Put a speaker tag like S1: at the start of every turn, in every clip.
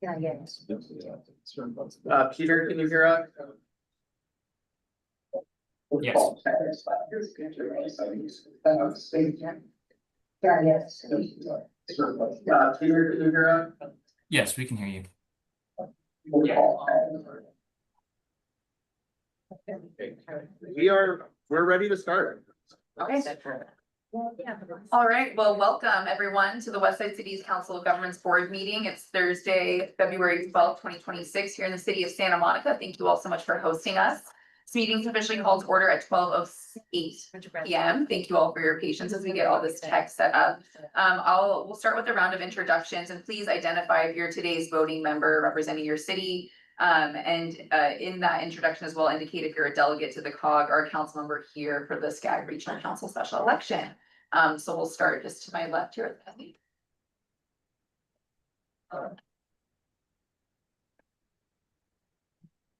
S1: Yeah, yes.
S2: Peter, can you hear us?
S1: Yes. Yeah, yes.
S2: Peter, can you hear us?
S3: Yes, we can hear you.
S2: We're ready to start.
S4: Okay. All right, well, welcome everyone to the Westside City's Council of Governments Board meeting. It's Thursday, February 12th, 2026 here in the city of Santa Monica. Thank you all so much for hosting us. This meeting is officially called to order at 12:08 p.m. Thank you all for your patience as we get all this tech set up. We'll start with a round of introductions, and please identify if you're today's voting member representing your city. In that introduction as well, indicate if you're a delegate to the COG or a council member here for the SCAG Regional Council Special Election. So we'll start just to my left here.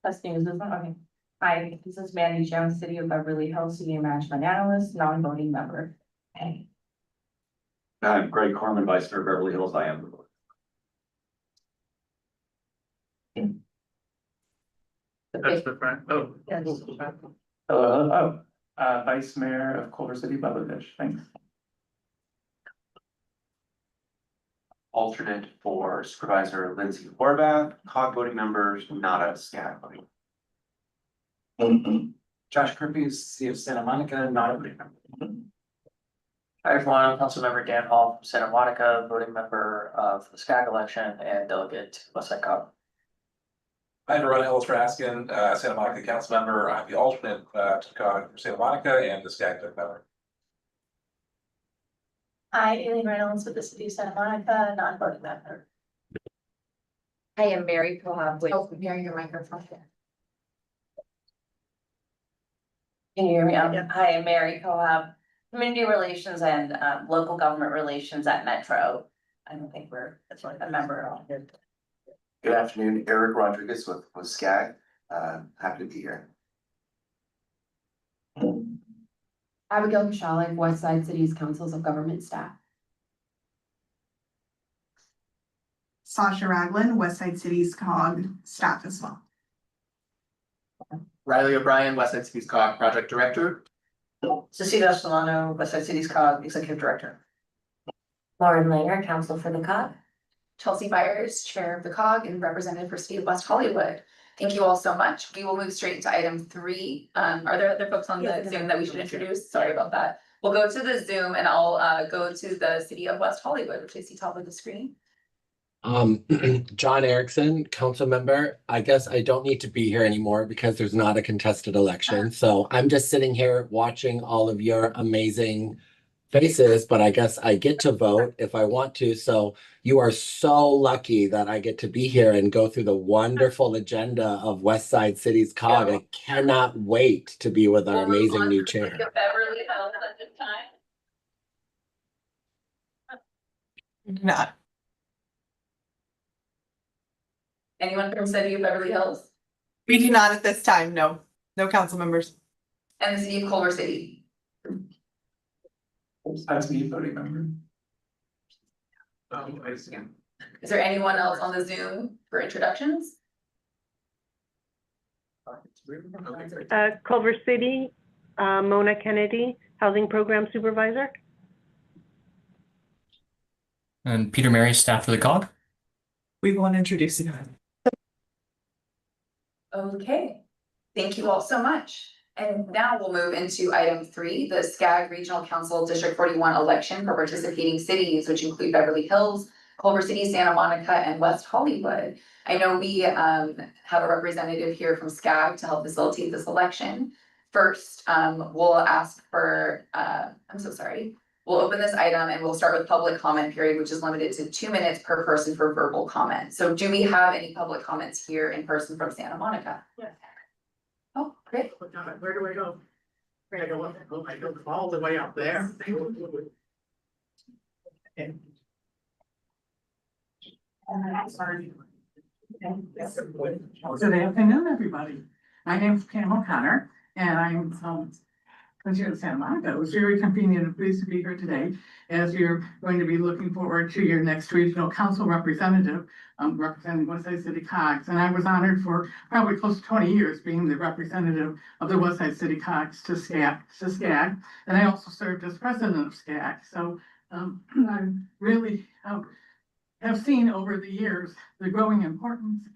S1: Testing, is this on? Okay. Hi, this is Mandy Jones, City of Beverly Hills Senior Management Analyst, non-voting member. Okay.
S5: I'm Greg Corman, Vice Mayor Beverly Hills. I am the voter.
S2: That's the front. Oh.
S6: Hello, Vice Mayor of Culver City, Bubba Fish, thanks.
S5: Alternate for Supervisor Lindsay Horvath, COG voting members, not a SCAG voting.
S7: Josh Kirby, City of Santa Monica, not a voting member.
S2: Hi everyone, I'm Councilmember Dan Hall from Santa Monica, voting member of the SCAG election and delegate to Westside COG.
S8: I'm Ron Ellis Raskin, Santa Monica council member. I'm the alternate to COG for Santa Monica and the SCAG member.
S1: Hi, Aileen Reynolds with the City of Santa Monica, non-voting member.
S4: I am Mary Cohab with. Oh, Mary, your microphone.
S1: Can you hear me? Hi, I'm Mary Cohab, Community Relations and Local Government Relations at Metro. I don't think that's like a member on here.
S9: Good afternoon, Eric Rodriguez with SCAG. Happy to be here.
S10: Abigail Kashalik, Westside City's Councils of Government Staff.
S11: Sasha Ragland, Westside City's COG staff as well.
S2: Riley O'Brien, Westside City's COG project director.
S1: Cecilia Solano, Westside City's COG executive director.
S10: Lauren Langer, Council for the COG.
S4: Chelsea Byers, Chair of the COG and representative for State of West Hollywood. Thank you all so much. We will move straight into item 3. Are there other folks on the Zoom that we should introduce? Sorry about that. We'll go to the Zoom and I'll go to the City of West Hollywood, which I see top of the screen.
S12: John Erickson, council member. I guess I don't need to be here anymore because there's not a contested election. So I'm just sitting here watching all of your amazing faces, but I guess I get to vote if I want to. So you are so lucky that I get to be here and go through the wonderful agenda of Westside City's COG. I cannot wait to be with our amazing new chair.
S4: Beverly Hills at this time.
S11: Not.
S4: Anyone from City of Beverly Hills
S11: We do not at this time, no. No council members.
S4: and the City of Culver City?
S6: That's me, voting member.
S4: Is there anyone else on the Zoom for introductions?
S13: Culver City, Mona Kennedy, Housing Program Supervisor.
S3: And Peter Mary, staff for the COG.
S11: We want to introduce you.
S4: Okay, thank you all so much. And now we'll move into item 3, the SCAG Regional Council District 41 election for participating cities, which include Beverly Hills, Culver City, Santa Monica, and West Hollywood. I know we have a representative here from SCAG to help facilitate this election. First, we'll ask for, we'll open this item and we'll start with public comment period, which is limited to 2 minutes per person for verbal comment. So do we have any public comments here in person from Santa Monica?
S1: Yes.
S4: Oh, great.
S2: Where do I go? I go all the way up there.
S11: Good afternoon, everybody. My name is Pam O'Connor, and I'm here in Santa Monica. It was very convenient and pleased to be here today as you're going to be looking forward to your next regional council representative, representing Westside City COGS. And I was honored for probably close to 20 years being the representative of the Westside City COGS to SCAG. And I also served as president of SCAG. So I really have seen over the years the growing importance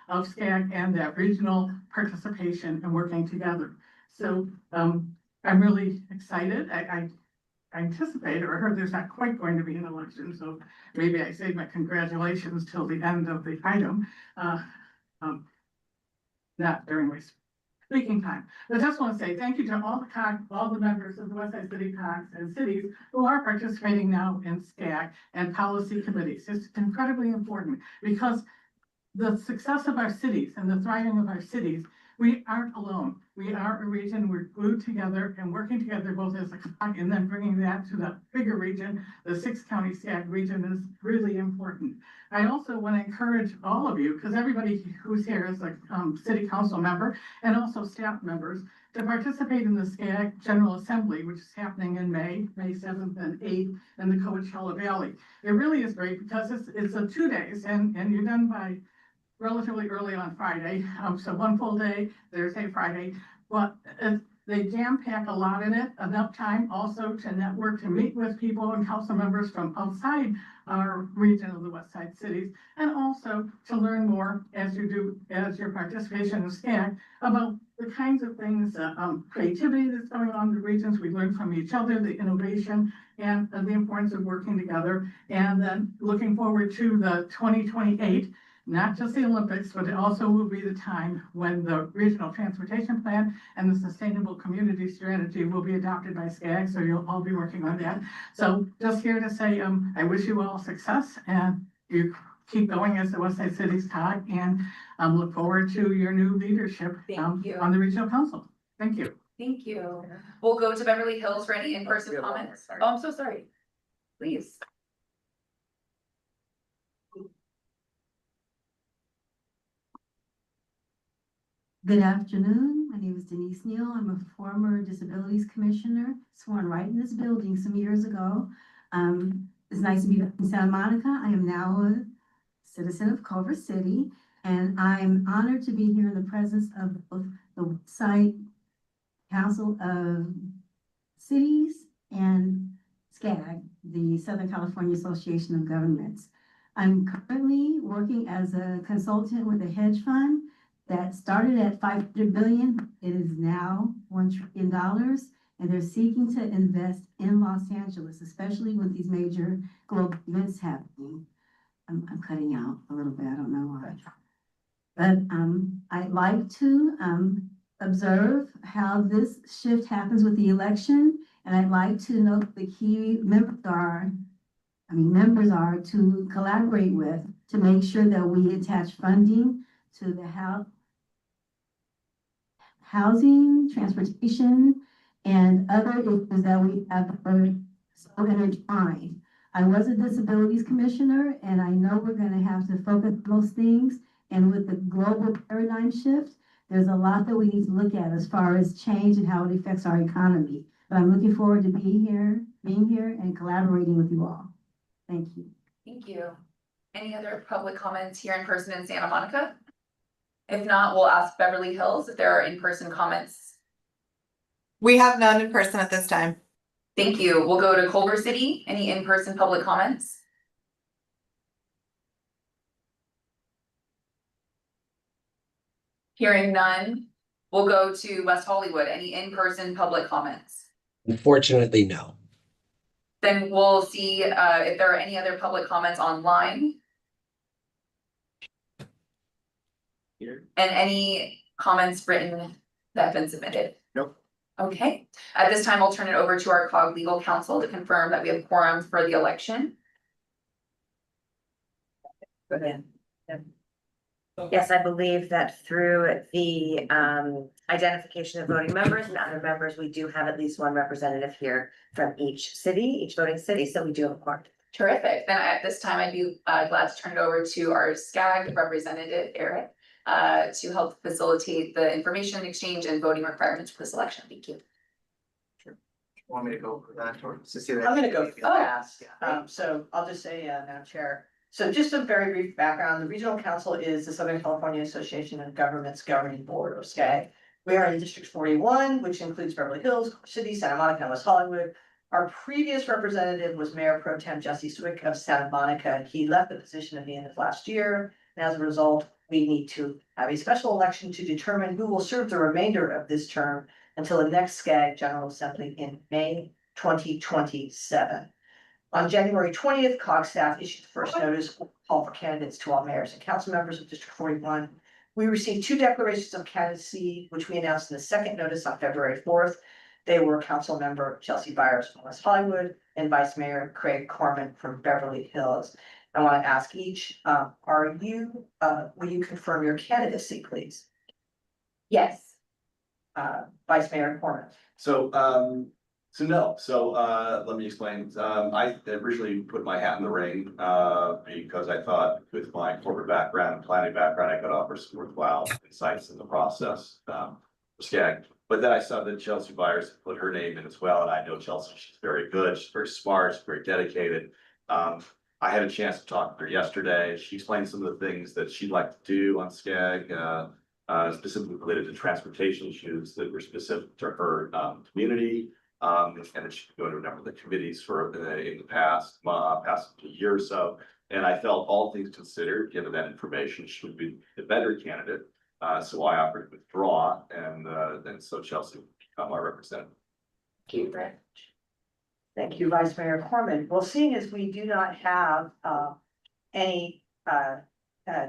S11: of SCAG and that regional participation and working together. So I'm really excited. I anticipate or heard there's not quite going to be an election, so maybe I save my congratulations till the end of the item. Not during my speaking time. But I just want to say thank you to all the members of the Westside City COGS and cities who are participating now in SCAG and policy committees. It's incredibly important because the success of our cities and the thriving of our cities, we aren't alone. We are a region, we're glued together and working together both as a COG and then bringing that to the bigger region, the 6-county SCAG region is really important. I also want to encourage all of you, because everybody who's here is a city council member and also staff members, to participate in the SCAG General Assembly, which is happening in May 7th and 8th in the Coachella Valley. It really is great because it's a 2 days and you're done by relatively early on Friday. So one full day, Thursday, Friday, but they jam pack a lot in it, enough time also to network, to meet with people and council members from outside our region of the West Side cities, and also to learn more as your participation in SCAG about the kinds of things, creativity that's going on in the regions. We learn from each other, the innovation and the importance of working together. And then looking forward to the 2028, not just the Olympics, but it also will be the time when the regional transportation plan and the sustainable community strategy will be adopted by SCAG. So you'll all be working on that. So just here to say, I wish you all success and you keep going as the Westside Cities COG, and look forward to your new leadership on the regional council. Thank you.
S4: Thank you. We'll go to Beverly Hills for any in-person comments. Oh, I'm so sorry. Please.
S14: Good afternoon. My name is Denise Neal. I'm a former Disabilities Commissioner, sworn right in this building some years ago. It's nice to be back in Santa Monica. I am now a citizen of Culver City, and I'm honored to be here in the presence of both the site Council of Cities and SCAG, the Southern California Association of Governments. I'm currently working as a consultant with a hedge fund that started at $500 billion. It is now $1 trillion, and they're seeking to invest in Los Angeles, especially with these major global events happening. I'm cutting out a little bit, I don't know why. But I'd like to observe how this shift happens with the election, and I'd like to know what the key members are to collaborate with to make sure that we attach funding to the housing, transportation, and other issues that we have so intertwined. I was a disabilities commissioner, and I know we're going to have to focus on those things. And with the global paradigm shift, there's a lot that we need to look at as far as change and how it affects our economy. But I'm looking forward to being here and collaborating with you all. Thank you.
S4: Thank you. Any other public comments here in person in Santa Monica? If not, we'll ask Beverly Hills if there are in-person comments.
S11: We have none in person at this time.
S4: Thank you. We'll go to Culver City. Any in-person public comments? Hearing none, we'll go to West Hollywood. Any in-person public comments?
S12: Unfortunately, no.
S4: Then we'll see if there are any other public comments online.
S9: Here.
S4: And any comments written that have been submitted?
S9: Nope.
S4: Okay, at this time, I'll turn it over to our COG legal counsel to confirm that we have quorum for the election.
S1: Go ahead. Yes, I believe that through the identification of voting members and other members, we do have at least one representative here from each voting city, so we do have a quorum.
S4: Terrific. Then at this time, I'd be glad to turn it over to our SCAG representative, Eric, to help facilitate the information exchange and voting requirements for this election. Thank you.
S7: Want me to go for that or Cecilia?
S15: I'm gonna go
S4: Oh.
S15: fast. So I'll just say, Madam Chair. So just a very brief background, the Regional Council is the Southern California Association of Governments Governing Board, or SCAG. We are in District 41, which includes Beverly Hills, City, Santa Monica, and West Hollywood. Our previous representative was Mayor Pro Tem Jesse Swick of Santa Monica. He left the position at the end of last year. And as a result, we need to have a special election to determine who will serve the remainder of this term until the next SCAG General Assembly in May 2027. On January 20th, COG staff issued the first notice call for candidates to all mayors and council members of District 41. We received 2 declarations of candidacy, which we announced in the second notice on February 4th. They were Council Member Chelsea Byers from West Hollywood and Vice Mayor Craig Corman from Beverly Hills. I want to ask each, will you confirm your candidacy, please?
S4: Yes.
S15: Vice Mayor Corman.
S9: Let me explain. I originally put my hat in the ring, because I thought with my corporate background and planning background, I could offer some worthwhile insights in the process, for SCAG. But then I saw that Chelsea Byers put her name in as well, and I know Chelsea, she's very good, she's very smart, she's very dedicated. I had a chance to talk to her yesterday. She explained some of the things that she'd like to do on SCAG, specifically related to transportation issues that were specific to her community. And that she could go to a number of the committees for in the past year or so. And I felt all things considered, given that information, she would be the better candidate. So I offered to withdraw, and so Chelsea would become our representative.
S15: Thank you, Brett. Thank you, Vice Mayor Corman. Well, seeing as we do not have any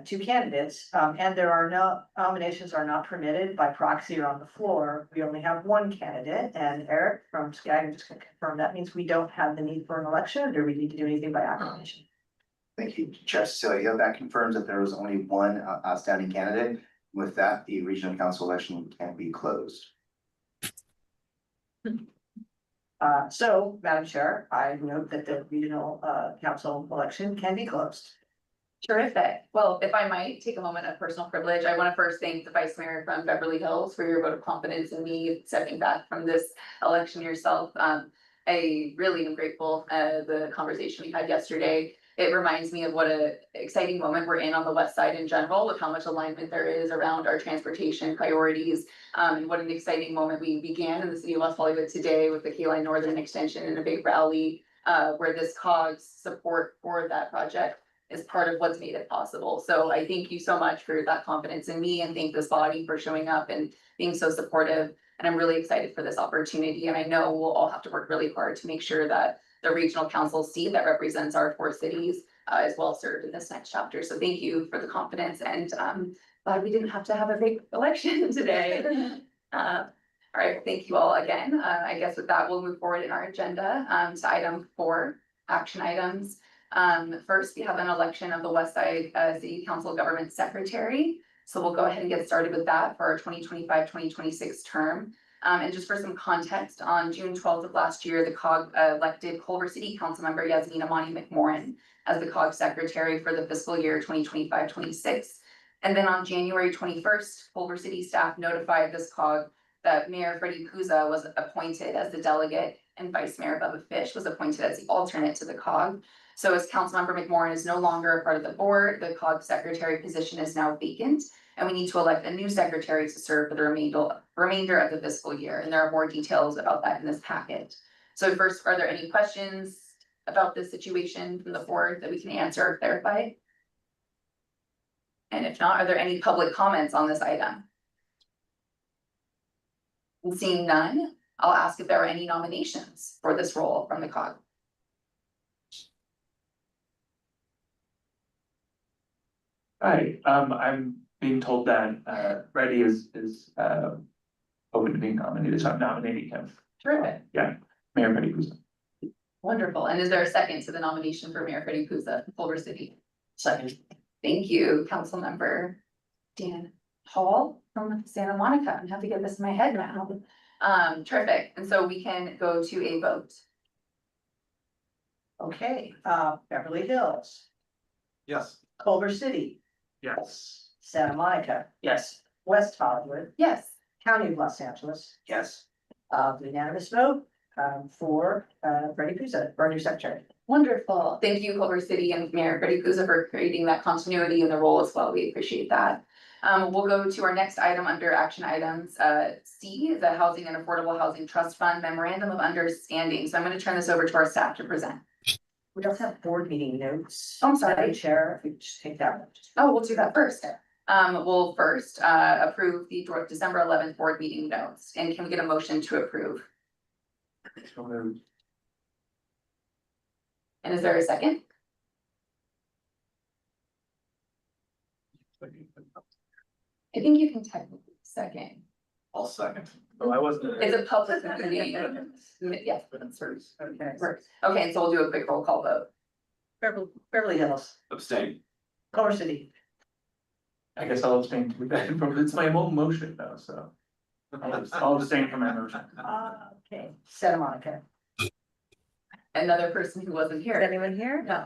S15: 2 candidates, and there are no nominations are not permitted by proxy or on the floor, we only have 1 candidate. And Eric from SCAG, I'm just gonna confirm that means we don't have the need for an election, or do we need to do anything by acclamation?
S9: Thank you, Chair Cecilia. That confirms that there was only 1 outstanding candidate. With that, the regional council election can be closed.
S15: So, Madam Chair, I note that the regional council election can be closed.
S4: Terrific. Well, if I might take a moment of personal privilege, I want to first thank the Vice Mayor from Beverly Hills for your vote of confidence in me stepping back from this election yourself. I really am grateful the conversation we had yesterday. It reminds me of what an exciting moment we're in on the west side in general, with how much alignment there is around our transportation priorities. And what an exciting moment we began in the city of West Hollywood today with the K-Line Northern Extension and a big rally where this COG's support for that project is part of what's made it possible. So I thank you so much for that confidence in me, and thank this body for showing up and being so supportive. And I'm really excited for this opportunity. And I know we'll all have to work really hard to make sure that the regional council seat that represents our 4 cities is well served in this next chapter. So thank you for the confidence, and glad we didn't have to have a big election today. All right, thank you all again. I guess with that, we'll move forward in our agenda to item 4, action items. First, we have an election of the West Side City Council Government Secretary. So we'll go ahead and get started with that for our 2025-2026 term. And just for some context, on June 12th of last year, the COG elected Culver City Councilmember Yasmin Amani McMorrin as the COG Secretary for the fiscal year 2025-26. And then on January 21st, Culver City staff notified this COG that Mayor Freddie Puza was appointed as the delegate and Vice Mayor Bubba Fish was appointed as the alternate to the COG. So as Councilmember McMorrin is no longer a part of the board, the COG secretary position is now vacant, and we need to elect a new secretary to serve for the remainder of the fiscal year. And there are more details about that in this packet. So first, are there any questions about this situation from the board that we can answer or clarify? And if not, are there any public comments on this item? And seeing none, I'll ask if there are any nominations for this role from the COG.
S6: Hi, I'm being told that Reddy is open to being nominated, so I'm nominating him.
S4: Terrific.
S6: Yeah, Mayor Freddie Puza.
S4: Wonderful. And is there a second to the nomination for Mayor Freddie Puza from Culver City?
S15: Second.
S4: Thank you, Councilmember Dan Hall from Santa Monica. I'm happy to get this in my head now. Terrific. And so we can go to a vote.
S15: Okay, Beverly Hills,
S5: Yes.
S15: Culver City,
S6: Yes.
S15: Santa Monica,
S2: Yes.
S15: West Hollywood,
S4: Yes.
S15: County of Los Angeles.
S5: Yes.
S15: Unanimous vote. for Freddie Puzza, our new secretary.
S4: Wonderful. Thank you, Culver City and Mayor Freddie Puzza for creating that continuity in the role as well. We appreciate that. We'll go to our next item under action items. C, the Housing and Affordable Housing Trust Fund Memorandum of Understanding. So I'm going to turn this over to our staff to present.
S15: We also have board meeting notes.
S4: I'm sorry.
S15: Madam Chair, if we could just take that one.
S4: Oh, we'll do that first. We'll first approve the December 11th board meeting notes. And can we get a motion to approve?
S6: So moved.
S4: And is there a second? I think you can technically second.
S5: I'll second.
S6: Oh, I wasn't.
S4: It's a public meeting. Yes, that's first. Okay, okay, so we'll do a quick roll call vote.
S15: Beverly Hills,
S5: Abstain.
S15: Culver City,
S6: I guess I'll abstain too, it's my own motion though, so. I'll abstain from my motion.
S15: okay, Santa Monica.
S4: Another person who wasn't
S1: Is
S4: here.
S1: anyone here?
S4: No.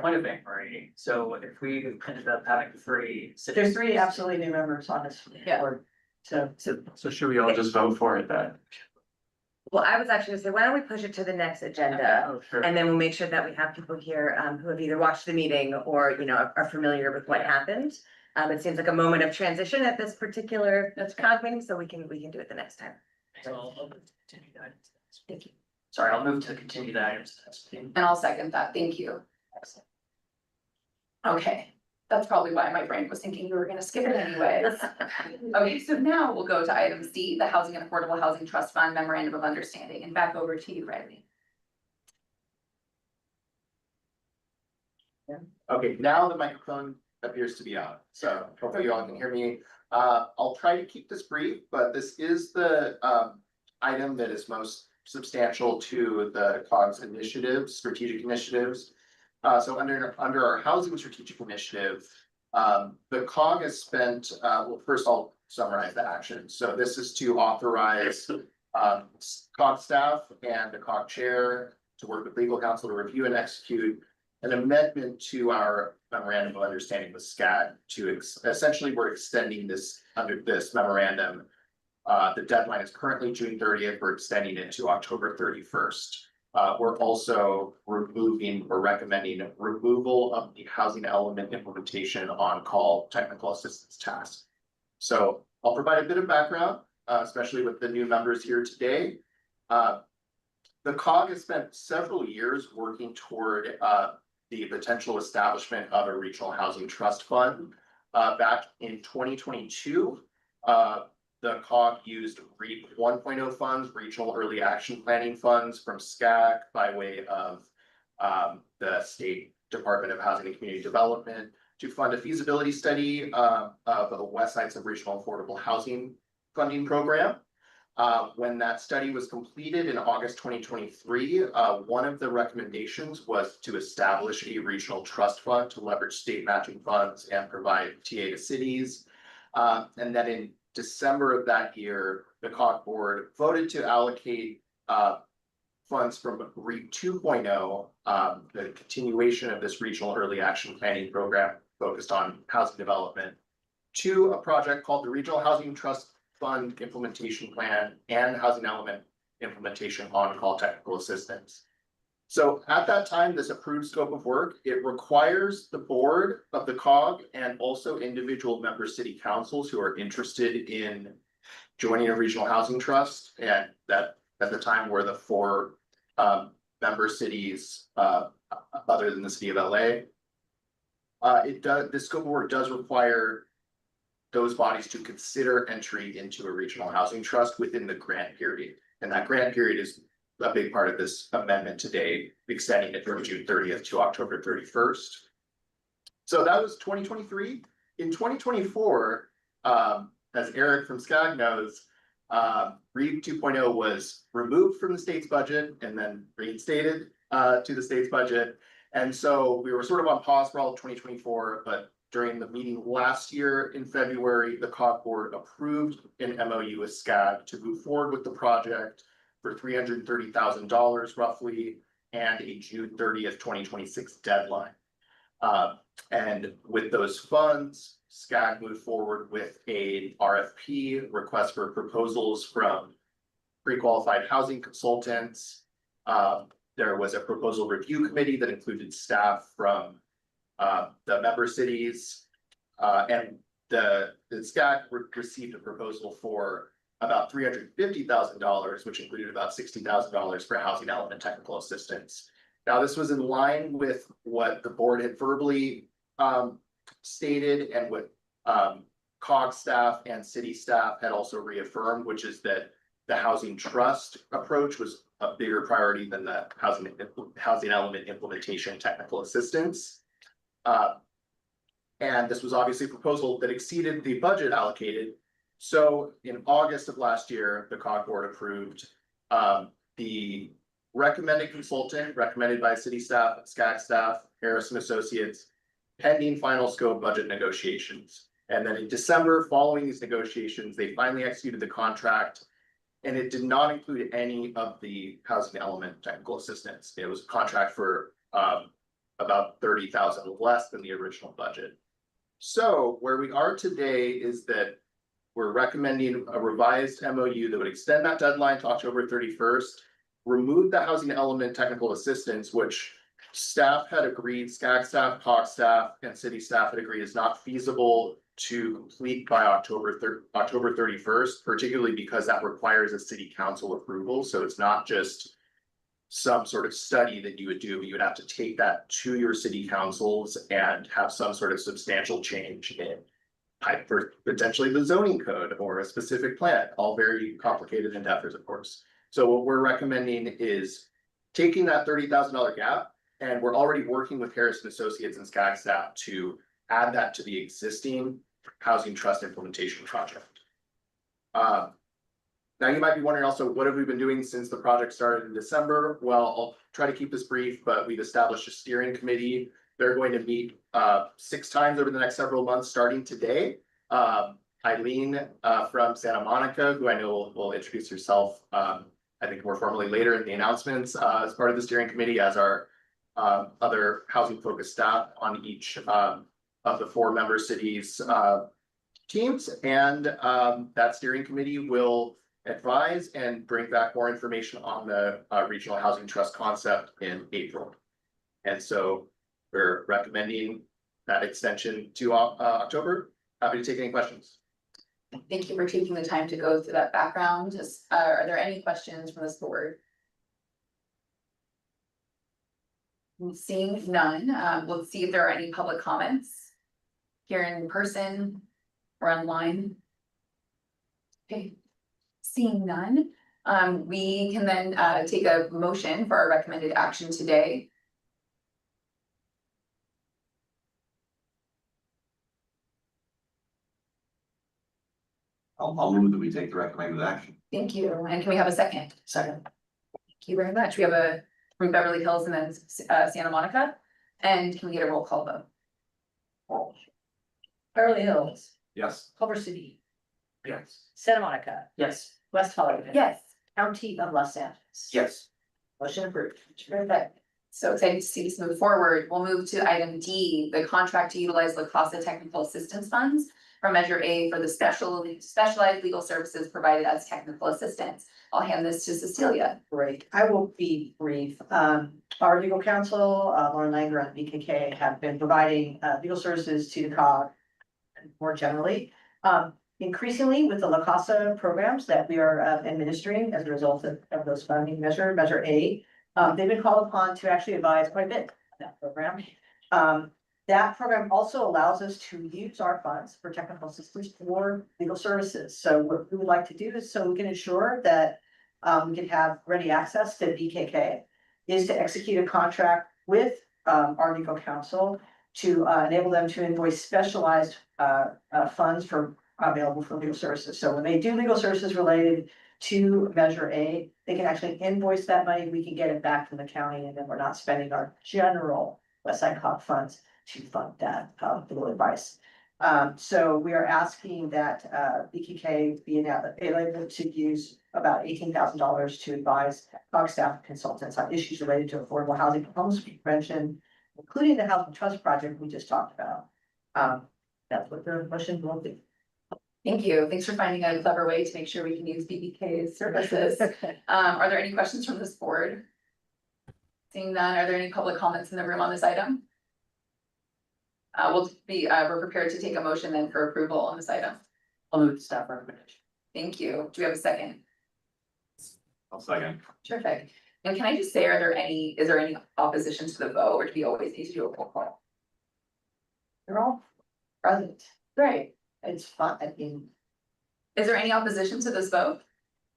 S2: Point of inquiry, so if we ended up having three.
S15: There's three absolutely new members on this
S4: Yeah.
S15: board, so.
S6: So should we all just vote for it then?
S1: Well, I was actually gonna say, why don't we push it to the next agenda?
S6: Oh, sure.
S1: And then we'll make sure that we have people here who have either watched the meeting or, you know, are familiar with what happened. It seems like a moment of transition at this particular COG meeting, so we can do it the next time.
S2: So I'll move to continue that.
S1: Thank you.
S2: Sorry, I'll move to continue the items.
S4: And I'll second that. Thank you. Okay, that's probably why my brain was thinking we were gonna skip it anyways. Okay, so now we'll go to item C, the Housing and Affordable Housing Trust Fund Memorandum of Understanding, and back over to you, Riley.
S16: Okay, now the microphone appears to be on, so hopefully you all can hear me. I'll try to keep this brief, but this is the item that is most substantial to the COG's initiatives, strategic initiatives. So under our housing strategic initiative, the COG has spent, well, first I'll summarize the action. So this is to authorize COG staff and the COG chair to work with legal counsel to review and execute an amendment to our memorandum of understanding with SCAG to essentially we're extending this under this memorandum. The deadline is currently June 30th. We're extending it to October 31st. We're also recommending removal of the housing element implementation on-call technical assistance task. So I'll provide a bit of background, especially with the new members here today. The COG has spent several years working toward the potential establishment of a regional housing trust fund. Back in 2022, the COG used REAP 1.0 funds, Regional Early Action Planning funds from SCAG by way of the State Department of Housing and Community Development to fund a feasibility study of the West Side Sub-Regional Affordable Housing Funding Program. When that study was completed in August 2023, one of the recommendations was to establish a regional trust fund to leverage state matching funds and provide TA to cities. And then in December of that year, the COG board voted to allocate funds from REAP 2.0, the continuation of this regional early action planning program focused on housing development, to a project called the Regional Housing Trust Fund Implementation Plan and Housing Element Implementation On-Call Technical Assistance. So at that time, this approved scope of work, it requires the board of the COG and also individual member city councils who are interested in joining a regional housing trust, and that at the time were the four member cities other than the city of LA. This scope of work does require those bodies to consider entry into a regional housing trust within the grant period. And that grant period is a big part of this amendment today, extending it from June 30th to October 31st. So that was 2023. In 2024, as Eric from SCAG knows, REAP 2.0 was removed from the state's budget and then reinstated to the state's budget. And so we were sort of on pause for all of 2024, but during the meeting last year in February, the COG board approved an MOU with SCAG to move forward with the project for $330,000 roughly, and a June 30th, 2026 deadline. And with those funds, SCAG moved forward with a RFP, request for proposals from pre-qualified housing consultants. There was a proposal review committee that included staff from the member cities. And the SCAG received a proposal for about $350,000, which included about $60,000 for housing element technical assistance. Now, this was in line with what the board had verbally stated and what COG staff and city staff had also reaffirmed, which is that the housing trust approach was a bigger priority than the housing element implementation technical assistance. And this was obviously a proposal that exceeded the budget allocated. So in August of last year, the COG board approved the recommended consultant recommended by city staff, SCAG staff, Harrison Associates, pending final scope budget negotiations. And then in December, following these negotiations, they finally executed the contract, and it did not include any of the housing element technical assistance. It was a contract for about $30,000 less than the original budget. So where we are today is that we're recommending a revised MOU that would extend that deadline to October 31st, remove the housing element technical assistance, which staff had agreed, SCAG staff, COG staff, and city staff had agreed is not feasible to complete by October 31st, particularly because that requires a city council approval. So it's not just some sort of study that you would do, but you would have to take that to your city councils and have some sort of substantial change in potentially the zoning code or a specific plan, all very complicated endeavors, of course. So what we're recommending is taking that $30,000 gap, and we're already working with Harrison Associates and SCAG staff to add that to the existing housing trust implementation project. Now you might be wondering also, what have we been doing since the project started in December? Well, I'll try to keep this brief, but we've established a steering committee. They're going to meet 6 times over the next several months, starting today. Eileen from Santa Monica, who I know will introduce herself, I think more formally later in the announcements, as part of the steering committee, as our other housing focused staff on each of the 4 member cities teams. And that steering committee will advise and bring back more information on the regional housing trust concept in April. And so we're recommending that extension to October. Happy to take any questions.
S4: Thank you for taking the time to go through that background. Just, are there any questions from this board? Seeing none, we'll see if there are any public comments here in person or online. Okay, seeing none, we can then take a motion for our recommended action today.
S9: I'll move that we take the recommended action.
S4: Thank you. And can we have a second?
S15: Second.
S4: Thank you very much. We have a from Beverly Hills and then Santa Monica. And can we get a roll call vote?
S15: Beverly Hills,
S9: Yes.
S15: Culver City,
S6: Yes.
S15: Santa Monica,
S2: Yes.
S15: West Hollywood.
S4: Yes.
S15: County of Los Angeles.
S2: Yes.
S15: Motion approved.
S4: Perfect. So excited to see this move forward. We'll move to item D, the contract to utilize La Casa Technical Assistance Funds from Measure A for the specialized legal services provided as technical assistance. I'll hand this to Cecilia.
S15: Great, I will be brief. Our legal counsel, Lauren Langer and BKK have been providing legal services to the COG more generally. Increasingly with the La Casa programs that we are administering as a result of those funding measure A, they've been called upon to actually advise quite a bit on that program. That program also allows us to use our funds for technical assistance for legal services. So what we would like to do is so we can ensure that we can have ready access to BKK is to execute a contract with our legal counsel to enable them to invoice specialized funds for available for legal services. So when they do legal services related to Measure A, they can actually invoice that money. We can get it back from the county, and then we're not spending our general Westside COG funds to fund that legal advice. So we are asking that BKK be able to use about $18,000 to advise COG staff consultants on issues related to affordable housing, homeless prevention, including the housing trust project we just talked about. That's what the motion will be.
S4: Thank you. Thanks for finding a clever way to make sure we can use BBK's services. Are there any questions from this board? Seeing none, are there any public comments in the room on this item? We're prepared to take a motion then for approval on this item.
S2: I'll move the staff recommendation.
S4: Thank you. Do we have a second?
S9: I'll second.
S4: Terrific. And can I just say, is there any opposition to the vote, or do we always need to do a roll call?
S15: They're all present.
S4: Great.
S15: It's fun. I mean,
S4: Is there any opposition to this vote?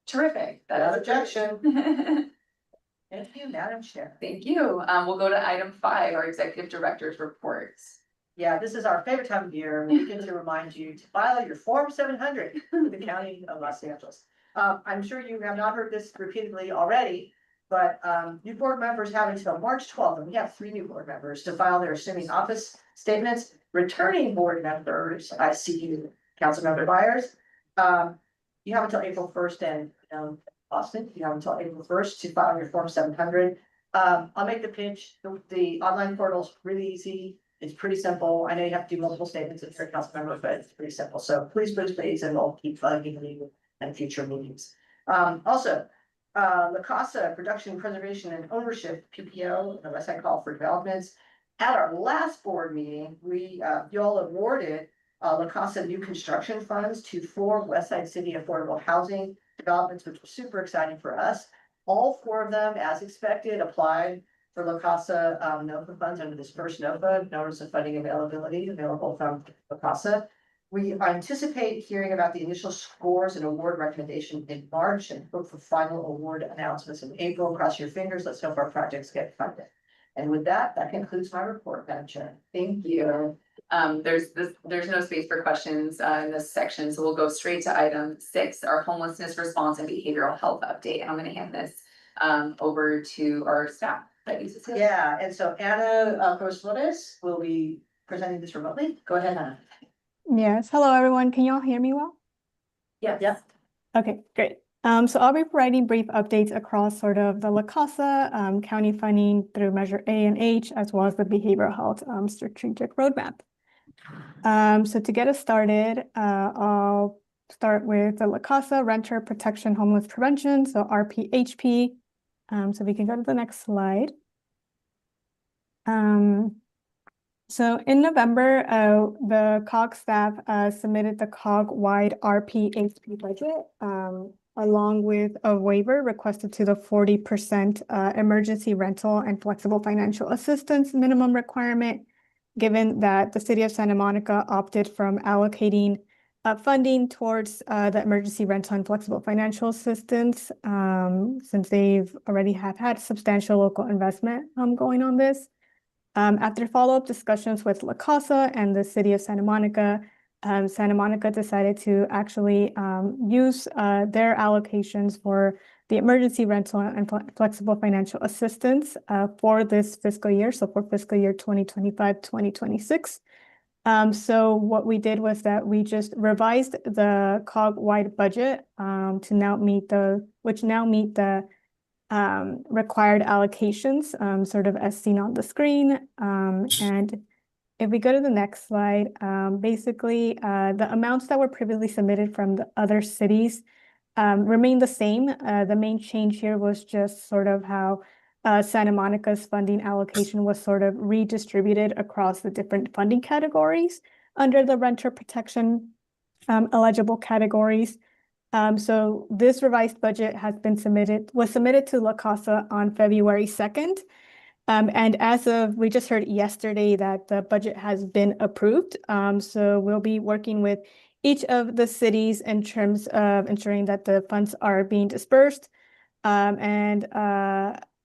S4: Terrific.
S15: without
S4: That
S15: objection.
S4: is.
S15: Thank you, Madam Chair.
S4: Thank you. We'll go to item 5, our executive director's reports.
S15: Yeah, this is our favorite time of year. We get to remind you to file your Form 700 with the County of Los Angeles. I'm sure you have not heard this repeatedly already, but new board members have until March 12th, and we have 3 new board members to file their assuming office statements. Returning board members, I see you, Councilmember Byers. You have until April 1st, and Austin, you have until April 1st to file your Form 700. I'll make the pitch. The online portal's really easy. It's pretty simple. I know you have to do multiple statements if you're a council member, but it's pretty simple. So please, and we'll keep plugging you in future meetings. Also, La Casa Production, Preservation and Ownership, PPO, the West Side Call for Developments. At our last board meeting, you all awarded La Casa new construction funds to 4 West Side City affordable housing developments, which was super exciting for us. All 4 of them, as expected, applied for La Casa NOFA funds under this first NOFA, Notice of Funding Availability, available from La Casa. We anticipate hearing about the initial scores and award recommendation in March and hope for final award announcements in April. Cross your fingers. Let's hope our projects get funded. And with that, that concludes my report, Madam Chair.
S4: Thank you. There's no space for questions in this section, so we'll go straight to item 6, our homelessness response and behavioral health update. And I'm going to hand this over to our staff.
S15: Yeah, and so Anna Flores will be presenting this remotely. Go ahead, Anna.
S17: Yes, hello everyone. Can you all hear me well?
S15: Yeah. Yeah.
S17: Okay, great. So I'll be providing brief updates across sort of the La Casa county funding through Measure A and H, as well as the behavioral health strategic roadmap. So to get us started, I'll start with the La Casa Renter Protection Homeless Prevention, so RPHP. So we can go to the next slide. So in November, the COG staff submitted the COG-wide RPHP budget, along with a waiver requested to the 40% emergency rental and flexible financial assistance minimum requirement, given that the city of Santa Monica opted from allocating funding towards the emergency rental and flexible financial assistance, since they've already have had substantial local investment going on this. After follow-up discussions with La Casa and the city of Santa Monica decided to actually use their allocations for the emergency rental and flexible financial assistance for this fiscal year, so for fiscal year 2025-2026. So what we did was that we just revised the COG-wide budget to now meet the required allocations, sort of as seen on the screen. And if we go to the next slide, basically the amounts that were previously submitted from the other cities remain the same. The main change here was just sort of how Santa Monica's funding allocation was sort of redistributed across the different funding categories under the renter protection eligible categories. So this revised budget was submitted to La Casa on February 2nd. And as of, we just heard yesterday that the budget has been approved. So we'll be working with each of the cities in terms of ensuring that the funds are being dispersed.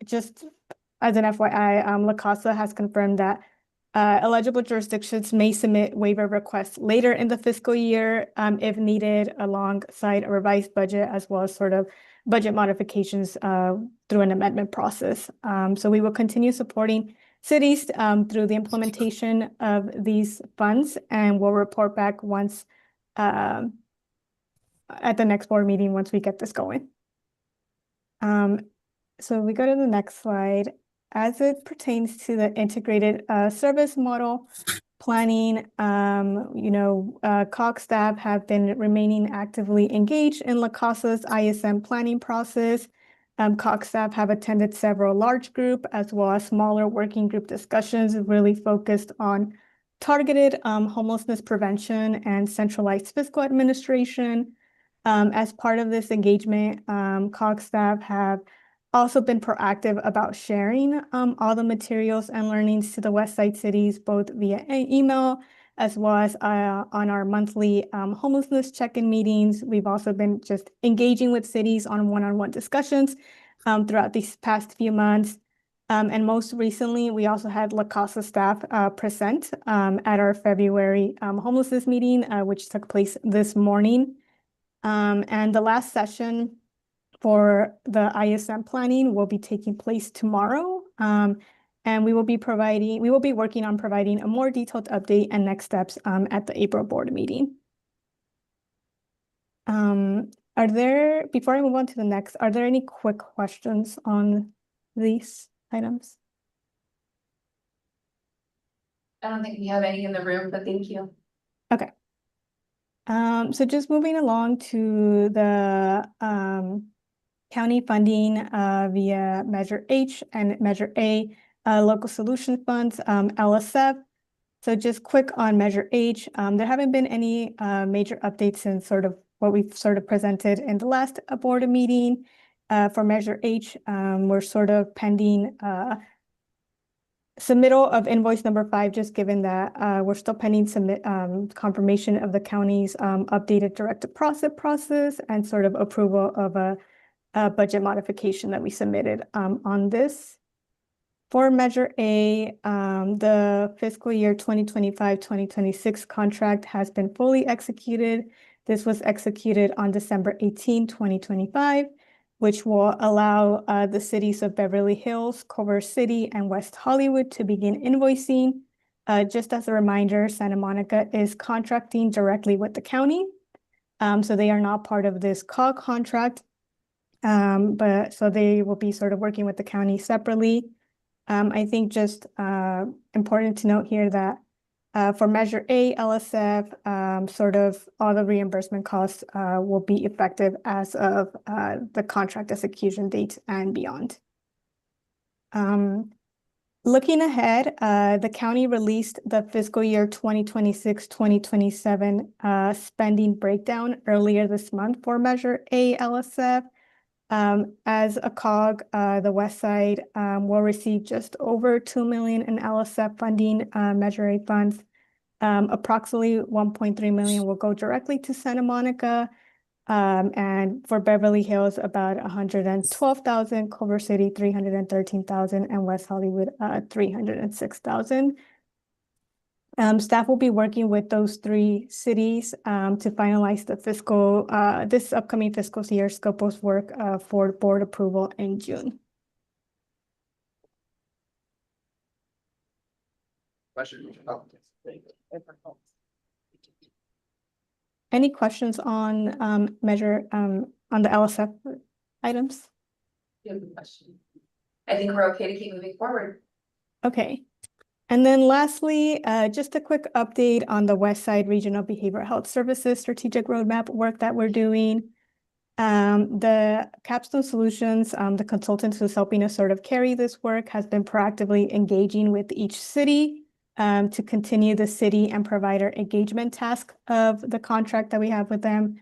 S17: Just as an FYI, La Casa has confirmed that eligible jurisdictions may submit waiver requests later in the fiscal year if needed, alongside a revised budget, as well as sort of budget modifications through an amendment process. So we will continue supporting cities through the implementation of these funds, and we'll report back once at the next board meeting once we get this going. So we go to the next slide. As it pertains to the integrated service model, planning, COG staff have been remaining actively engaged in La Casa's ISM planning process. COG staff have attended several large group as well as smaller working group discussions really focused on targeted homelessness prevention and centralized fiscal administration. As part of this engagement, COG staff have also been proactive about sharing all the materials and learnings to the West Side cities, both via email as well as on our monthly homelessness check-in meetings. We've also been just engaging with cities on one-on-one discussions throughout these past few months. And most recently, we also had La Casa staff present at our February homelessness meeting, which took place this morning. And the last session for the ISM planning will be taking place tomorrow. And we will be working on providing a more detailed update and next steps at the April board meeting. Before I move on to the next, are there any quick questions on these items?
S4: I don't think we have any in the room, but thank you.
S17: Okay. So just moving along to the county funding via Measure H and Measure A, local solution funds, LSF. So just quick on Measure H, there haven't been any major updates since sort of what we've sort of presented in the last board meeting. For Measure H, we're sort of pending submittal of invoice number 5, just given that we're still pending confirmation of the county's updated direct deposit process and sort of approval of a budget modification that we submitted on this. For Measure A, the fiscal year 2025-2026 contract has been fully executed. This was executed on December 18, 2025, which will allow the cities of Beverly Hills, Culver City, and West Hollywood to begin invoicing. Just as a reminder, Santa Monica is contracting directly with the county. So they are not part of this COG contract. But so they will be sort of working with the county separately. I think just important to note here that for Measure A, LSF, sort of all the reimbursement costs will be effective as of the contract execution date and beyond. Looking ahead, the county released the fiscal year 2026-2027 spending breakdown earlier this month for Measure A, LSF. As a COG, the West Side will receive just over $2 million in LSF funding, Measure A funds. Approximately $1.3 million will go directly to Santa Monica. And for Beverly Hills, about $112,000, Culver City, $313,000, and West Hollywood, $306,000. Staff will be working with those 3 cities to finalize the this upcoming fiscal year scope of work for board approval in June.
S16: Question?
S17: Any questions on measure on the LSF items?
S4: You have a question? I think we're okay to keep moving forward.
S17: Okay. And then lastly, just a quick update on the West Side Regional Behavioral Health Services strategic roadmap work that we're doing. The Capstone Solutions, the consultant who's helping us sort of carry this work, has been proactively engaging with each city to continue the city and provider engagement task of the contract that we have with them.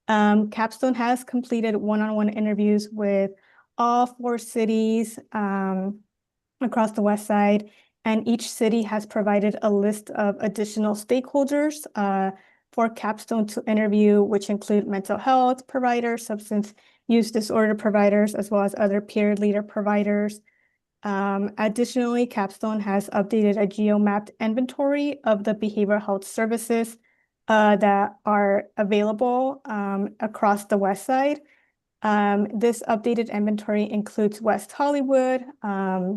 S17: Capstone has completed one-on-one interviews with all 4 cities across the West Side, and each city has provided a list of additional stakeholders for Capstone to interview, which include mental health providers, substance use disorder providers, as well as other peer leader providers. Additionally, Capstone has updated a geo-mapped inventory of the behavioral health services that are available across the West Side. This updated inventory includes West Hollywood,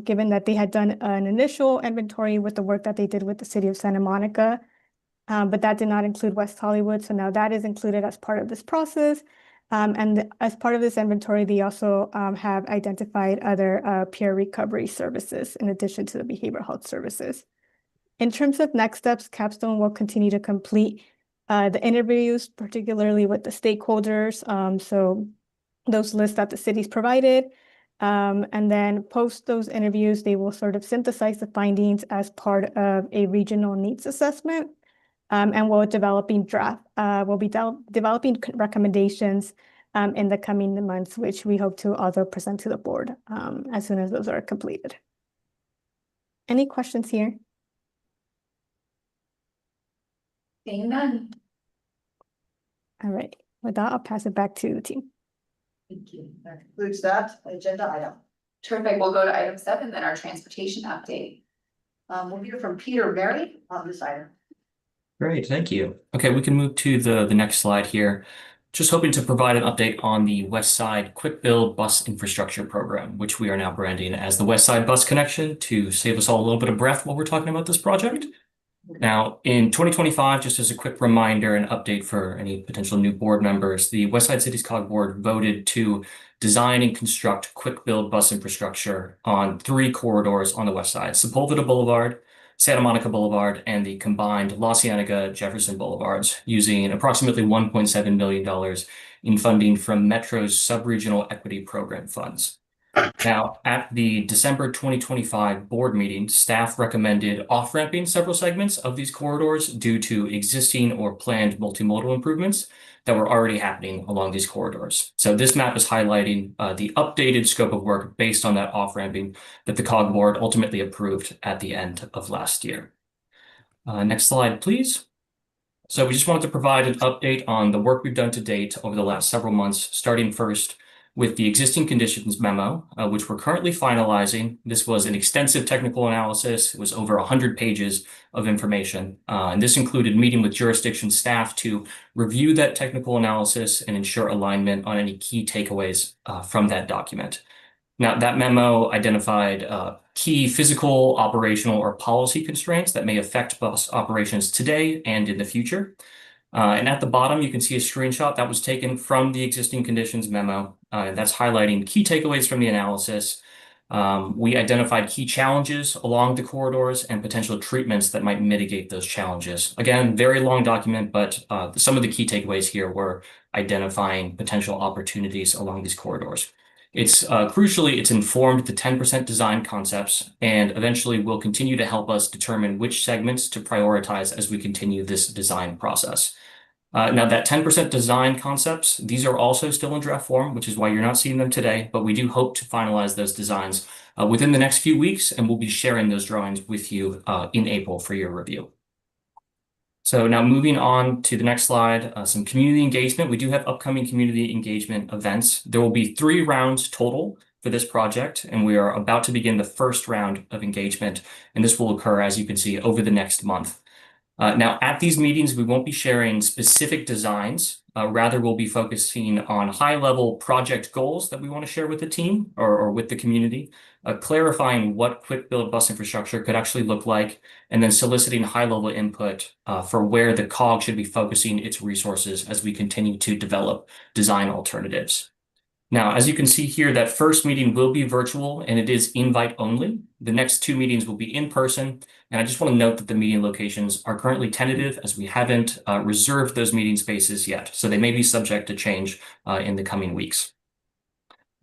S17: given that they had done an initial inventory with the work that they did with the city of Santa Monica, but that did not include West Hollywood. So now that is included as part of this process. And as part of this inventory, they also have identified other peer recovery services in addition to the behavioral health services. In terms of next steps, Capstone will continue to complete the interviews, particularly with the stakeholders. So those lists that the cities provided. And then post those interviews, they will sort of synthesize the findings as part of a regional needs assessment. And we'll be developing recommendations in the coming months, which we hope to also present to the board as soon as those are completed. Any questions here?
S4: Seeing none.
S17: All right, with that, I'll pass it back to the team.
S15: Thank you. That concludes that agenda item.
S4: Terrific. We'll go to item 7, then our transportation update.
S15: We'll hear from Peter Mary on this item.
S3: Great, thank you. Okay, we can move to the next slide here. Just hoping to provide an update on the West Side Quick Build Bus Infrastructure Program, which we are now branding as the West Side Bus Connection to save us all a little bit of breath while we're talking about this project. Now, in 2025, just as a quick reminder and update for any potential new board members, the West Side Cities COG Board voted to design and construct quick build bus infrastructure on 3 corridors on the west side: Sepulveda Boulevard, Santa Monica Boulevard, and the combined La Cienega Jefferson Boulevards, using approximately $1.7 million in funding from Metro's Subregional Equity Program funds. Now, at the December 2025 board meeting, staff recommended off-ramping several segments of these corridors due to existing or planned multimodal improvements that were already happening along these corridors. So this map is highlighting the updated scope of work based on that off-ramping that the COG board ultimately approved at the end of last year. Next slide, please. So we just wanted to provide an update on the work we've done to date over the last several months, starting first with the existing conditions memo, which we're currently finalizing. This was an extensive technical analysis. It was over 100 pages of information. And this included meeting with jurisdiction staff to review that technical analysis and ensure alignment on any key takeaways from that document. Now, that memo identified key physical, operational, or policy constraints that may affect bus operations today and in the future. And at the bottom, you can see a screenshot that was taken from the existing conditions memo. That's highlighting key takeaways from the analysis. We identified key challenges along the corridors and potential treatments that might mitigate those challenges. Again, very long document, but some of the key takeaways here were identifying potential opportunities along these corridors. It's crucially, it's informed the 10% design concepts and eventually will continue to help us determine which segments to prioritize as we continue this design process. Now that 10% design concepts, these are also still in draft form, which is why you're not seeing them today, but we do hope to finalize those designs within the next few weeks, and we'll be sharing those drawings with you in April for your review. So now moving on to the next slide, some community engagement. We do have upcoming community engagement events. There will be 3 rounds total for this project, and we are about to begin the first round of engagement, and this will occur, as you can see, over the next month. Now, at these meetings, we won't be sharing specific designs. Rather, we'll be focusing on high-level project goals that we want to share with the team or with the community, clarifying what quick build bus infrastructure could actually look like, and then soliciting high-level input for where the COG should be focusing its resources as we continue to develop design alternatives. Now, as you can see here, that first meeting will be virtual and it is invite only. The next 2 meetings will be in person. And I just want to note that the meeting locations are currently tentative as we haven't reserved those meeting spaces yet. So they may be subject to change in the coming weeks.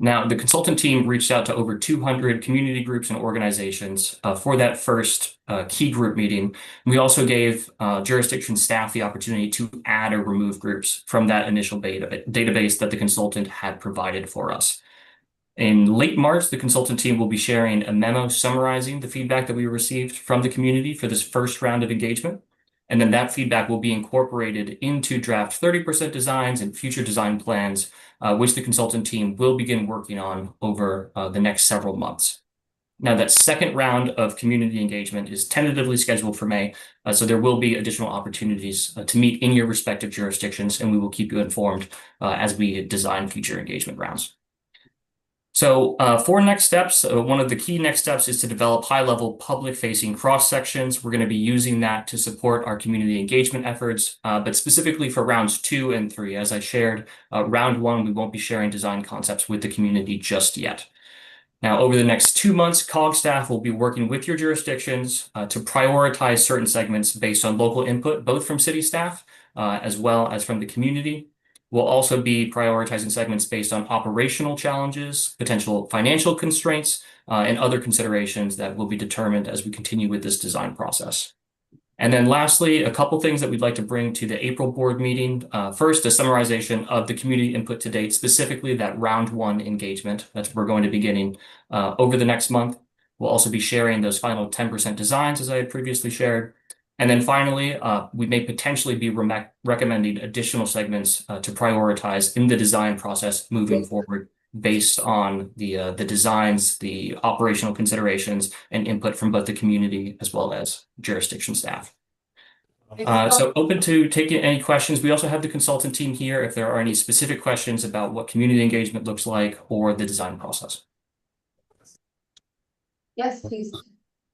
S3: Now, the consultant team reached out to over 200 community groups and organizations for that first key group meeting. We also gave jurisdiction staff the opportunity to add or remove groups from that initial database that the consultant had provided for us. In late March, the consultant team will be sharing a memo summarizing the feedback that we received from the community for this first round of engagement. And then that feedback will be incorporated into draft 30% designs and future design plans, which the consultant team will begin working on over the next several months. Now, that second round of community engagement is tentatively scheduled for May, so there will be additional opportunities to meet in your respective jurisdictions, and we will keep you informed as we design future engagement rounds. So for next steps, one of the key next steps is to develop high-level public-facing cross-sections. We're going to be using that to support our community engagement efforts, but specifically for rounds 2 and 3. As I shared, round 1, we won't be sharing design concepts with the community just yet. Now, over the next 2 months, COG staff will be working with your jurisdictions to prioritize certain segments based on local input, both from city staff as well as from the community. We'll also be prioritizing segments based on operational challenges, potential financial constraints, and other considerations that will be determined as we continue with this design process. And then lastly, a couple things that we'd like to bring to the April board meeting. First, a summarization of the community input to date, specifically that round 1 engagement that we're going to be getting over the next month. We'll also be sharing those final 10% designs, as I had previously shared. And then finally, we may potentially be recommending additional segments to prioritize in the design process moving forward based on the designs, the operational considerations, and input from both the community as well as jurisdiction staff. So open to taking any questions. We also have the consultant team here if there are any specific questions about what community engagement looks like or the design process.
S4: Yes, please.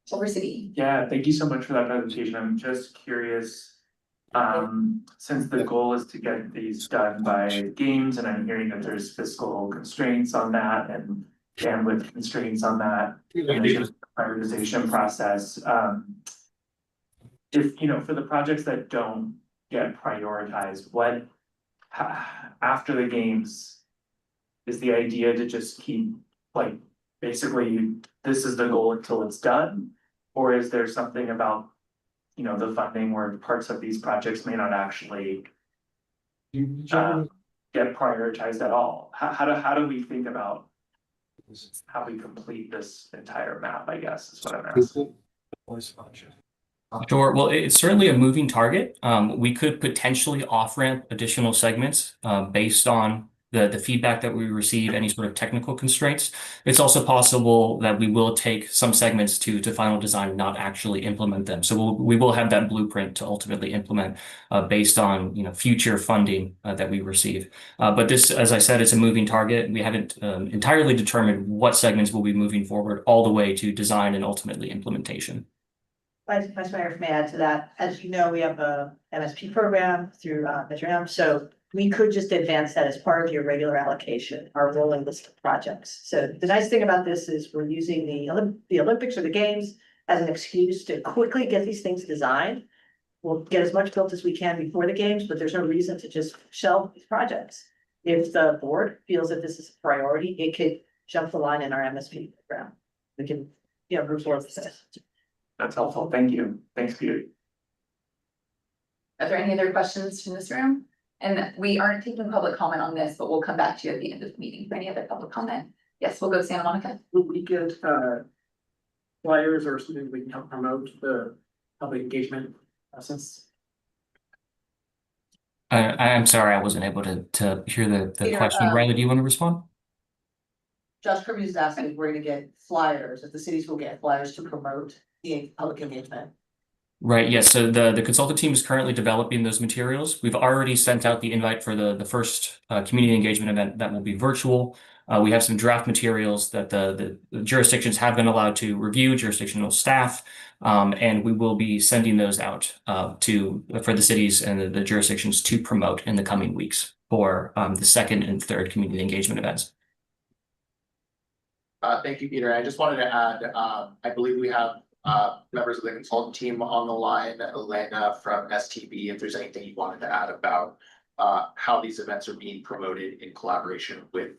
S4: Over City.
S6: Yeah, thank you so much for that presentation. I'm just curious, since the goal is to get these done by games, and I'm hearing that there's fiscal constraints on that and bandwidth constraints on that, and there's a prioritization process. If, for the projects that don't get prioritized, after the games, is the idea to just keep, like, basically, this is the goal until it's done? Or is there something about, the funding where parts of these projects may not actually get prioritized at all? How do we think about how we complete this entire map, I guess, is what I'm asking.
S3: Sure. Well, it's certainly a moving target. We could potentially off-ramp additional segments based on the feedback that we receive, any sort of technical constraints. It's also possible that we will take some segments to final design and not actually implement them. So we will have that blueprint to ultimately implement based on future funding that we receive. But this, as I said, it's a moving target. We haven't entirely determined what segments will be moving forward all the way to design and ultimately implementation.
S15: Vice Mayor, if I may add to that, as you know, we have a MSP program through Metro M, so we could just advance that as part of your regular allocation, our rolling list of projects. So the nice thing about this is we're using the Olympics or the games as an excuse to quickly get these things designed. We'll get as much built as we can before the games, but there's no reason to just shelve these projects. If the board feels that this is a priority, it could jump the line in our MSP program. We can, move forward with this.
S6: That's helpful. Thank you. Thanks, Peter.
S4: Are there any other questions from this room? And we aren't taking public comment on this, but we'll come back to you at the end of the meeting for any other public comment. Yes, we'll go to Santa Monica.
S7: Would we get flyers or something we can help promote the public engagement process?
S3: I'm sorry, I wasn't able to hear the
S15: Peter,
S3: question. Riley, do you want to respond?
S15: Josh Kirby is asking if we're gonna get flyers, if the cities will get flyers to promote the public engagement.
S3: Right, yes. So the consultant team is currently developing those materials. We've already sent out the invite for the first community engagement event that will be virtual. We have some draft materials that the jurisdictions have been allowed to review, jurisdictional staff, and we will be sending those out for the cities and the jurisdictions to promote in the coming weeks for the second and third community engagement events.
S16: Thank you, Peter. I just wanted to add, I believe we have members of the consultant team on the line, Elena from STB, if there's anything you wanted to add about how these events are being promoted in collaboration with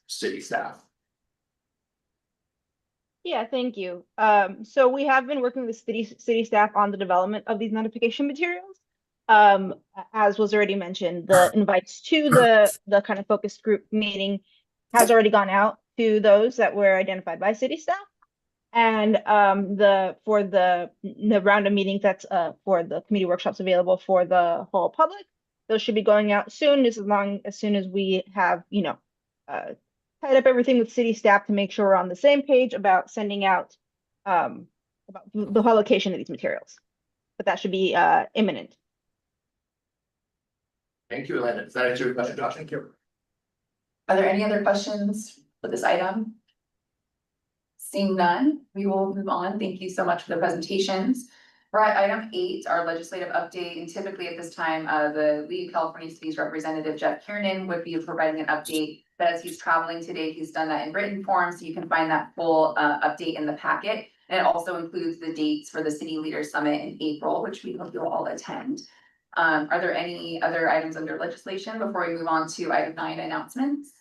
S16: city staff.
S18: Yeah, thank you. So we have been working with city staff on the development of these notification materials. As was already mentioned, the invites to the kind of focus group meeting has already gone out to those that were identified by city staff. And for the round of meetings that's for the committee workshops available for the whole public, those should be going out soon, as soon as we have tied up everything with city staff to make sure we're on the same page about sending out about the publication of these materials. But that should be imminent.
S16: Thank you, Elena. Does that answer your question, Josh?
S7: Thank you.
S4: Are there any other questions for this item? Seeing none, we will move on. Thank you so much for the presentations. We're at item 8, our legislative update, and typically at this time, the League of California Cities representative Jeff Kiernan would be providing an update But as he's traveling today, he's done that in written form, so you can find that full update in the packet. And it also includes the dates for the City Leaders Summit in April, which we hope you'll all attend. Are there any other items under legislation before we move on to item 9, announcements?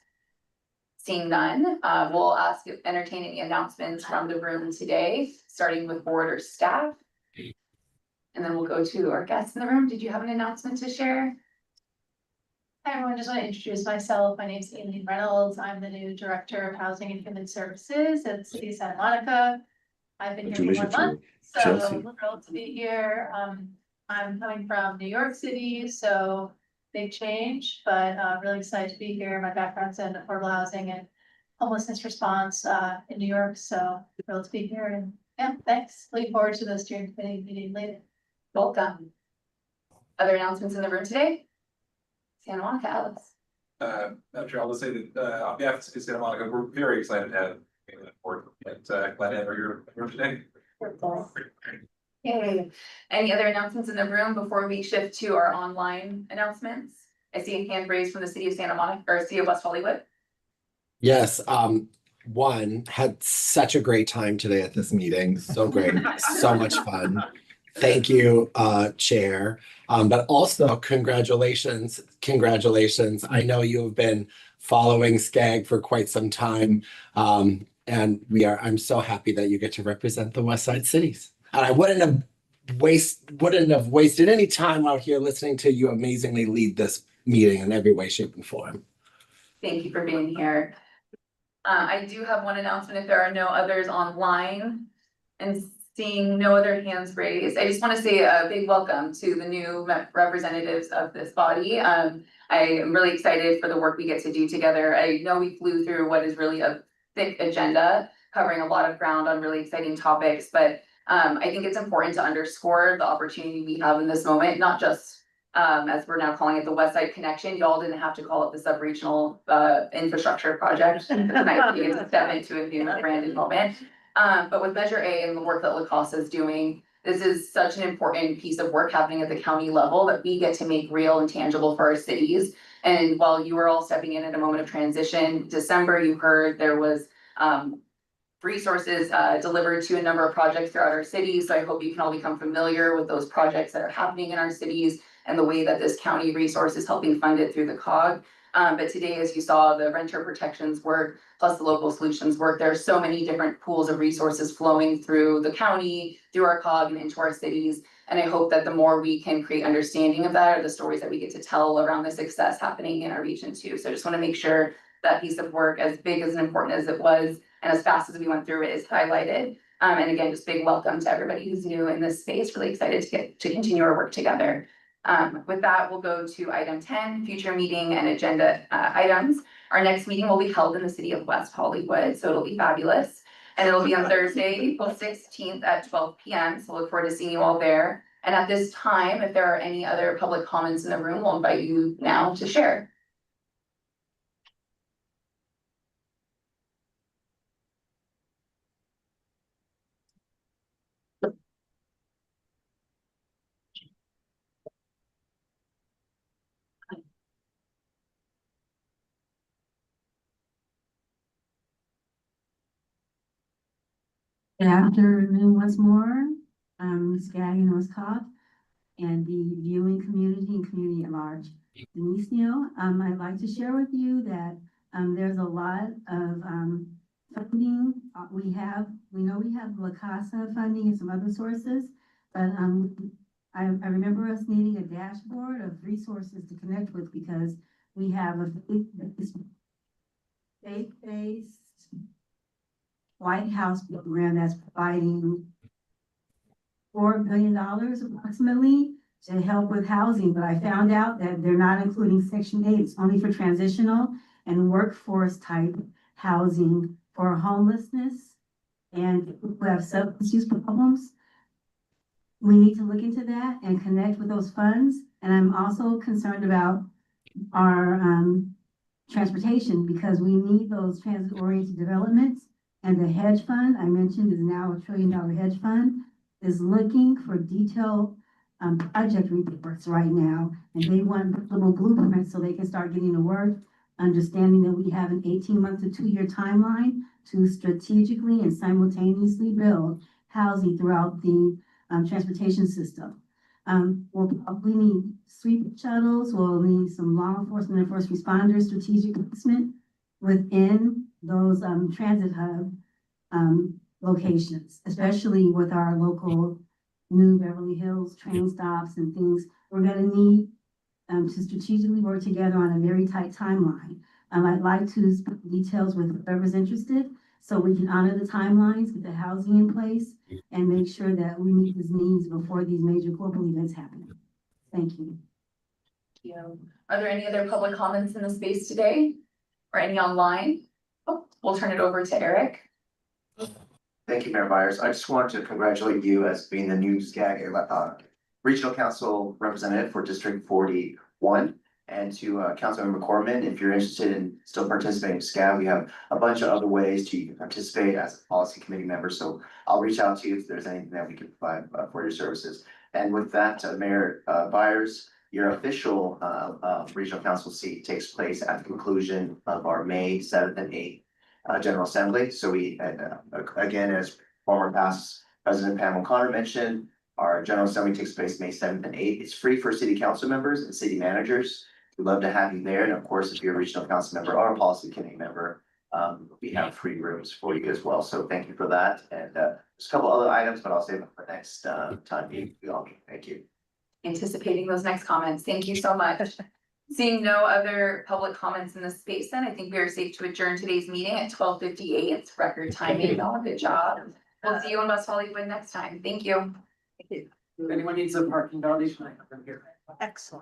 S4: Seeing none, we'll entertain any announcements from the room today, starting with board or staff. And then we'll go to our guests in the room. Did you have an announcement to share?
S19: Hi, everyone. Just want to introduce myself. My name is Aileen Reynolds. I'm the new Director of Housing and Human Services at City of Santa Monica. I've been here for 1 month, so thrilled to be here. I'm coming from New York City, so big change, but really excited to be here. My background's in affordable housing and homelessness response in New York, so thrilled to be here. And yeah, thanks. Looking forward to the steering committee meeting later.
S4: Welcome. Other announcements in the room today? Santa Monica, Alice.
S8: I'm sure I'll just say that on behalf of the City of Santa Monica, we're very excited to have you on board. And glad to have your room today.
S4: Yay. Any other announcements in the room before we shift to our online announcements? I see a hand raised from the City of Santa Monica or City of West Hollywood.
S12: Yes, one, had such a great time today at this meeting. So great, so much fun. Thank you, Chair. But also congratulations. I know you have been following SCAG for quite some time. And I'm so happy that you get to represent the West Side cities. And I wouldn't have wasted any time out here listening to you amazingly lead this meeting in every way, shape, and form.
S4: Thank you for being here. I do have one announcement if there are no others online, and seeing no other hands raised. I just want to say a big welcome to the new representatives of this body. I am really excited for the work we get to do together. I know we flew through what is really a thick agenda, covering a lot of ground on really exciting topics, but I think it's important to underscore the opportunity we have in this moment, not just as we're now calling it the West Side Connection. Y'all didn't have to call it the sub-regional infrastructure project. Tonight we get to step into a new branded moment. But with Measure A and the work that LaCoste is doing, this is such an important piece of work happening at the county level that we get to make real and tangible for our cities. And while you were all stepping in at a moment of transition, December, you heard there was resources delivered to a number of projects throughout our cities. So I hope you can all become familiar with those projects that are happening in our cities and the way that this county resource is helping fund it through the COG. But today, as you saw, the renter protections work, plus the local solutions work, there are so many different pools of resources flowing through the county, through our COG and into our cities. And I hope that the more we can create understanding of that are the stories that we get to tell around the success happening in our region too. So I just want to make sure that piece of work, as big as and important as it was, and as fast as we went through it, is highlighted. And again, just big welcome to everybody who's new in this space. Really excited to continue our work together. With that, we'll go to item 10, future meeting and agenda items. Our next meeting will be held in the city of West Hollywood, so it'll be fabulous. And it'll be on Thursday, April 16th at 12 p.m. So look forward to seeing you all there. And at this time, if there are any other public comments in the room, we'll invite you now to share.
S14: Good afternoon once more, SCAG and WSCCOG, and the viewing community and community at large. Denise Neal, I'd like to share with you that there's a lot of funding. We know we have La Casa funding and some other sources, but I remember us needing a dashboard of resources to connect with because we have a faith-based White House program that's providing $4 billion approximately to help with housing, but I found out that they're not including Section 8. It's only for transitional and workforce type housing for homelessness and people who have substance use problems. We need to look into that and connect with those funds. And I'm also concerned about our transportation because we need those transit-oriented developments. And the hedge fund I mentioned is now $1 trillion hedge fund is looking for detailed project reports right now. And they want little blueprints so they can start getting to work understanding that we have an 18-month to 2-year timeline to strategically and simultaneously build housing throughout the transportation system. We'll probably need sweep shuttles, we'll need some law enforcement and first responders, strategic placement within those transit hub locations, especially with our local new Beverly Hills train stops and things. We're gonna need to strategically work together on a very tight timeline. I'd like to speak details with whoever's interested, so we can honor the timelines, get the housing in place, and make sure that we meet these needs before these major corporate events happen. Thank you.
S4: Are there any other public comments in the space today? Or any online? Oh, we'll turn it over to Eric.
S20: Thank you, Mayor Byers. I just wanted to congratulate you as being the new SCAG Regional Council Representative for District 41. And to Councilmember Corman, if you're interested in still participating in SCAG, we have a bunch of other ways to participate as a policy committee member. So I'll reach out to you if there's anything that we can provide for your services. And with that, Mayor Byers, your official regional council seat takes place at the conclusion of our May 7th and 8th General Assembly. So we, again, as former past President Pam O'Connor mentioned, our General Assembly takes place May 7th and 8th. It's free for city council members and city managers. We'd love to have you there. And of course, if you're a regional council member or a policy committee member, we have free rooms for you as well. So thank you for that. And there's a couple other items, but I'll save them for next time we all meet. Thank you.
S4: Anticipating those next comments. Thank you so much. Seeing no other public comments in this space, then I think we are safe to adjourn today's meeting at 12:58. It's record timing. Y'all, good job. We'll see you in West Hollywood next time. Thank you.
S7: If anyone needs a parking validation, I have them here.
S15: Excellent.